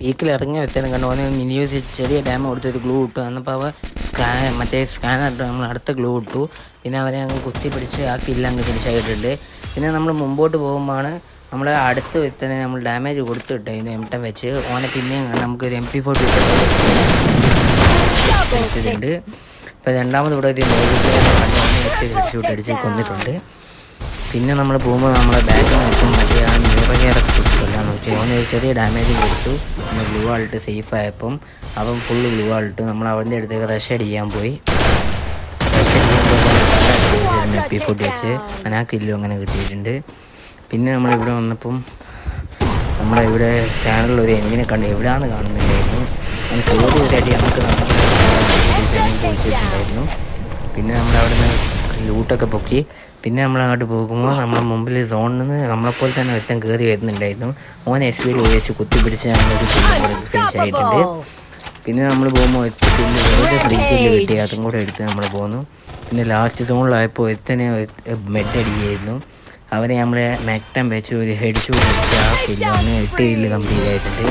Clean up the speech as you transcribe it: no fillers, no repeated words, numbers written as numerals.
പീക്കിൽ ഇറങ്ങി വെച്ചാലും കണ്ടു ഓനെ മിനി യൂസ് വെച്ച് ചെറിയ ഡാമ് കൊടുത്തൊരു ഗ്ലൂ ഇട്ടു. അന്നപ്പോൾ അവ സ്കാനറിട്ട് നമ്മൾ അടുത്ത ഗ്ലൂ ഇട്ടു. പിന്നെ അവനെ അങ്ങ് കുത്തി പിടിച്ച് ആ കില്ല് അങ്ങ് ഫിനിഷായിട്ടുണ്ട്. പിന്നെ നമ്മൾ മുമ്പോട്ട് പോകുമ്പോൾ നമ്മൾ അടുത്ത് വെത്തനെ നമ്മൾ ഡാമേജ് കൊടുത്തിട്ടായിരുന്നു M10 വെച്ച്. ഓനെ പിന്നെയും നമുക്കൊരു MP40 എടുത്തിട്ടുണ്ട്. ഇപ്പോൾ രണ്ടാമത് ഇവിടെ ഒരു ഹെഡ്ഷൂട്ട് അടിച്ച് കൊന്നിട്ടുണ്ട്. പിന്നെ നമ്മൾ പോകുമ്പോൾ നമ്മളെ ബാക്ക് നോക്കും മറ്റേ ആ നിറകേറൊക്കെ കൊടുത്തില്ല നോക്കി അവന് ഒരു ചെറിയ ഡാമേജ് കൊടുത്തു. നമ്മൾ ഗ്ലൂ ആളിട്ട് സേഫ് ആയപ്പം അവൻ ഫുള്ള് ഗ്ലൂ ആളിട്ട് നമ്മൾ അവൻ്റെ അടുത്തേക്ക് റഷ് അടിക്കാൻ പോയി. MP40 വെച്ച് ആ കില്ലും അങ്ങനെ കിട്ടിയിട്ടുണ്ട്. പിന്നെ നമ്മളിവിടെ വന്നപ്പം നമ്മളിവിടെ ചാനലിലൊരു എനിമിനെ കണ്ട് എവിടെയാണെന്ന് കാണുന്നില്ലായിരുന്നു. അങ്ങനെ കേറി ഒരു അടി നമുക്ക് ചോദിച്ചിട്ടുണ്ടായിരുന്നു. പിന്നെ നമ്മളവിടെ നിന്ന് ലൂട്ടൊക്കെ പൊക്കി. പിന്നെ നമ്മളങ്ങോട്ട് പോകുമ്പോൾ നമ്മുടെ മുമ്പിൽ സോണിൽ നിന്ന് നമ്മളെപ്പോലെ തന്നെ ഒരുത്തൻ കയറി വരുന്നുണ്ടായിരുന്നു. ഓൻ SP വെച്ച് കുത്തിപ്പിടിച്ച് ഞങ്ങളൊരു ഫിനിഷ് ആയിട്ടുണ്ട്. പിന്നെ നമ്മൾ പോകുമ്പോൾ വെറുതെ ഫ്രീ കില്ല് കിട്ടി, അതും കൂടെ എടുത്ത് നമ്മൾ പോന്നു. പിന്നെ ലാസ്റ്റ് സോണിലായപ്പോൾ ഒരുത്തനെ മെഡ് അടിയായിരുന്നു. അവനെ നമ്മളെ മാക്ടം വെച്ച് ഒരു ഹെഡ് ഷൂട്ട് അടിച്ച് ആ കില്ല് 8 കില്ല് കംപ്ലീറ്റ് ആയിട്ടുണ്ട്.